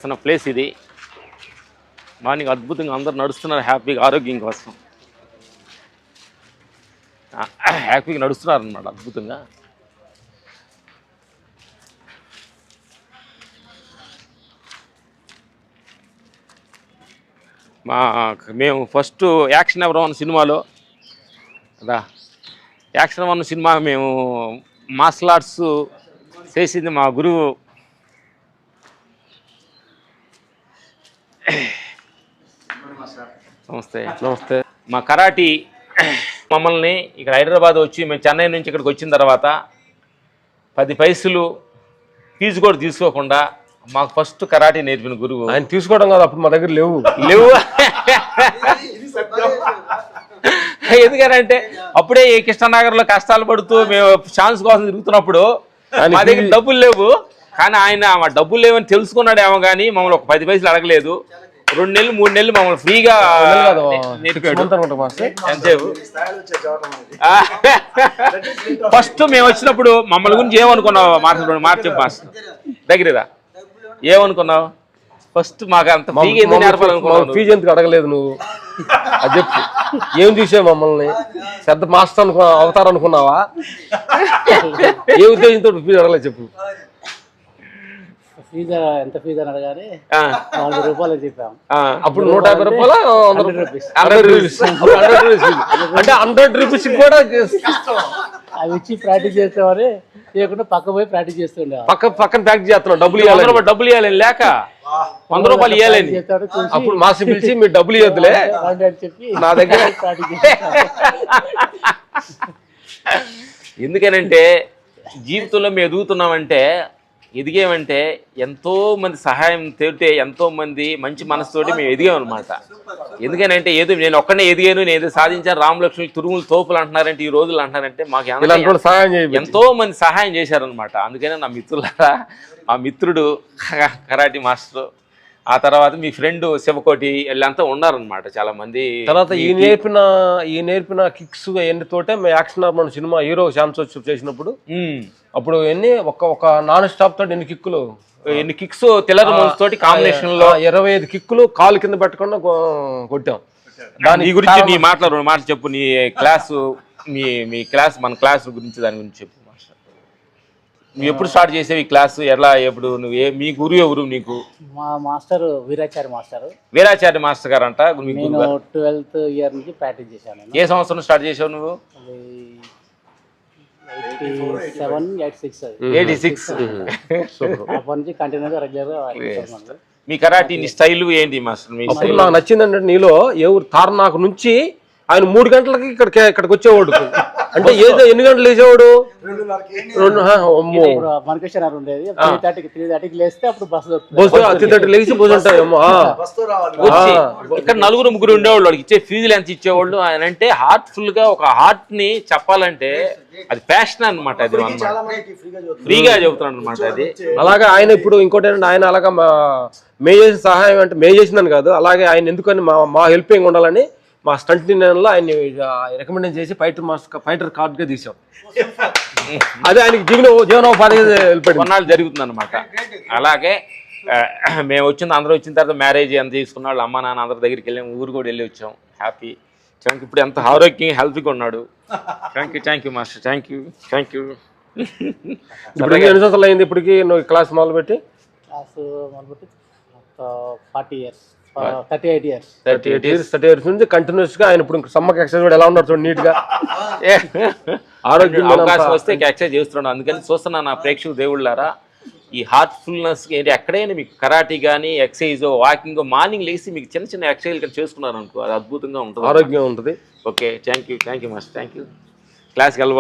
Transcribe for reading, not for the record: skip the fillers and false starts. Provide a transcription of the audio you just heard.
Place ఇది. Morning అద్భుతంగా అందరు నడుస్తున్నారు, హ్యాపీగా ఆరోగ్యం కోసం హ్యాపీగా నడుస్తున్నారు అన్నమాట అద్భుతంగా. మేము ఫస్ట్ యాక్షన్ ఎవరో అన్న సినిమాలో కదా, యాక్షన్ వన్ సినిమా మేము మార్షల్ ఆర్ట్స్ చేసింది మా గురువు. నమస్తే. నమస్తే. మా కరాటీ మమ్మల్ని ఇక్కడ హైదరాబాద్ వచ్చి మేము చెన్నై నుంచి ఇక్కడికి వచ్చిన తర్వాత 10 పైసలు ఫీజు కూడా తీసుకోకుండా మాకు ఫస్ట్ కరాటీ నేర్పిన గురువు. ఆయన తీసుకోవడం కాదు, అప్పుడు మా దగ్గర లేవు. ఎందుకనంటే అప్పుడే ఈ కృష్ణనగర్లో కష్టాలు పడుతూ మేము ఛాన్స్ కోసం తిరుగుతున్నప్పుడు మా దగ్గర డబ్బులు లేవు. కానీ ఆయన మా డబ్బులు లేవని తెలుసుకున్నాడేమో కానీ మమ్మల్ని ఒక 10 పైసలు అడగలేదు. 2 నెలలు 3 నెలలు మమ్మల్ని ఫ్రీగా ఫస్ట్ మేము వచ్చినప్పుడు మమ్మల్ని గురించి ఏమనుకున్నావు మాట చెప్పు మాస్టర్ దగ్గరదా, ఏమనుకున్నావు ఫస్ట్? మాకు అంత ఫ్రీగా ఎందుకు నేర్పాలనుకున్నావు? ఫీజు ఎందుకు అడగలేదు నువ్వు? అది చెప్పు. ఏం చూసావు మమ్మల్ని? పెద్ద మాస్టర్ అవుతారనుకున్నావా? ఏ ఉద్దేశంతో ఫీజు అడగలేదు చెప్పు. ఫీజు ఎంత ఫీజు అని అడగానే 100 రూపాయలు చెప్పాము. అప్పుడు 150 రూపాయలు 100 రూపీస్ అంటే 100 రూపీస్ కూడా అవి ఇచ్చి ప్రాక్టీస్ చేసేవారు, లేకుండా పక్క పోయి ప్రాక్టీస్ చేస్తుండే. పక్కన ప్రాక్టీస్ చేస్తున్నాం. డబ్బులు ఇవ్వాలని లేక 100 రూపాయలు ఇవ్వాలని అప్పుడు మాసి పిలిచి మీరు డబ్బులు ఇవ్వద్దులే అని చెప్పి నా దగ్గర ప్రాక్టీస్ ఎందుకనంటే జీవితంలో మేము ఎదుగుతున్నామంటే ఎదిగామంటే ఎంతో మంది సహాయం తోటే, ఎంతో మంది మంచి మనసుతోటి మేము ఎదిగామన్నమాట. ఎందుకనంటే ఏదో నేను ఒక్కనే ఎదిగాను, నేను ఏదో సాధించాను, రామలక్ష్మి తురుములు తోపులు అంటున్నారంటే ఈ రోజులు అంటున్నారంటే మాకు ఎంతో మంది సహాయం చేశారనమాట. అందుకనే నా మిత్రులారా, మా మిత్రుడు కరాటీ మాస్టర్, ఆ తర్వాత మీ ఫ్రెండ్ శివకోటి వీళ్ళంతా ఉన్నారనమాట చాలా మంది. తర్వాత ఈ నేర్పిన కిక్స్ అవన్నీ తోటే మేము యాక్షన్ మన సినిమా హీరో ఛాన్స్ వచ్చి చేసినప్పుడు అప్పుడు ఒక నాన్ స్టాప్ తోటి ఎన్ని కిక్స్ తెల్లర తోటి కాంబినేషన్ లో 25 కిక్కులు కాలు కింద పెట్టకుండా కొట్టాం. దాని గురించి నీ మాటలు మాట చెప్పు. నీ క్లాసు మీ క్లాస్ మన క్లాస్ గురించి దాని గురించి చెప్పు మాస్టర్. నువ్వు ఎప్పుడు స్టార్ట్ చేసేవి ఈ క్లాస్? ఎలా ఎప్పుడు నువ్వు మీ గురువు ఎవరు నీకు? మా మాస్టర్ వీరాచార్య మాస్టర్. వీరాచార్య మాస్టర్ గారు అంట. నేను 12th ఇయర్ నుంచి ప్రాక్టీస్ చేశాను. ఏ సంవత్సరం స్టార్ట్ చేసావు నువ్వు? 86. అప్పటి నుంచి కంటిన్యూగా రెగ్యులర్. మీ కరాటీ స్టైల్ ఏంటి మాస్టర్? అప్పుడు నాకు నచ్చిందంటే నీలో తార్నాకు నుంచి ఆయన 3 గంటలకి ఇక్కడికి వచ్చేవాడు. అంటే ఎన్ని గంటలు లేచేవాడు? 2 ఉండేది. 3:30కి లేస్తే అప్పుడు బస్సు 3:30 లేచి బస్సు ఉంటాయేమో. ఇక్కడ 4-3 ఉండేవాళ్ళు. వాడికి ఇచ్చే ఫీజులు ఎంత ఇచ్చేవాళ్ళు ఆయన అంటే హార్ట్ఫుల్ గా ఒక హార్ట్ ని చెప్పాలంటే అది ప్యాషన్ అనమాట. అది ఫ్రీగా చెబుతున్నాడు అనమాట. అది అలాగే ఆయన ఇప్పుడు ఇంకోటి ఏంటంటే ఆయన అలాగా మే చేసిన సహాయం అంటే మే చేసినాను కాదు, అలాగే ఆయన ఎందుకని మా హెల్పింగ్ ఉండాలని మా స్టంట్ లో ఆయన రికమెండ్ చేసి ఫైటర్ కార్డ్గా తీసాం. అదే ఆయనకి జీవనోపాధిగా కొన్నాళ్ళు జరుగుతుంది అనమాట. అలాగే మేము అందరూ వచ్చిన తర్వాత మ్యారేజ్ ఎంత తీసుకున్న వాళ్ళు అమ్మ నాన్న అందరి దగ్గరికి వెళ్ళాం, ఊరు కూడా వెళ్ళి వచ్చాం. హ్యాపీ. ఇప్పుడు ఎంత ఆరోగ్యం హెల్త్గా ఉన్నాడు. Thank you master. Thank you. ఇప్పుడు ఎన్ని సంవత్సరాలు అయింది ఇప్పటికి నువ్వు క్లాస్ మొదలుపెట్టి? 38 ఇయర్స్ నుంచి కంటిన్యూస్ గా ఆయన ఇప్పుడు సమ్మర్ ఎక్సర్సైజ్ కూడా ఎలా ఉన్నారు చూడండి, నీట్ గా ఆరోగ్యం అవకాశం వస్తే ఎక్సర్సైజ్ చేస్తున్నాడు. అందుకని చూస్తున్నా నా ప్రేక్షకు దేవుళ్ళారా, ఈ హార్ట్ఫుల్నెస్ ఏంటి ఎక్కడైనా మీకు కరాటీ కానీ ఎక్సర్సైజ్ వాకింగ్ మార్నింగ్ లేసి మీకు చిన్న ఎక్సర్సైజ్ చేసుకున్నారు అనుకో, అది అద్భుతంగా ఉంటుంది, ఆరోగ్యం ఉంటుంది. Okay. Thank you master. Thank you. క్లాస్కి వెళ్ళబో.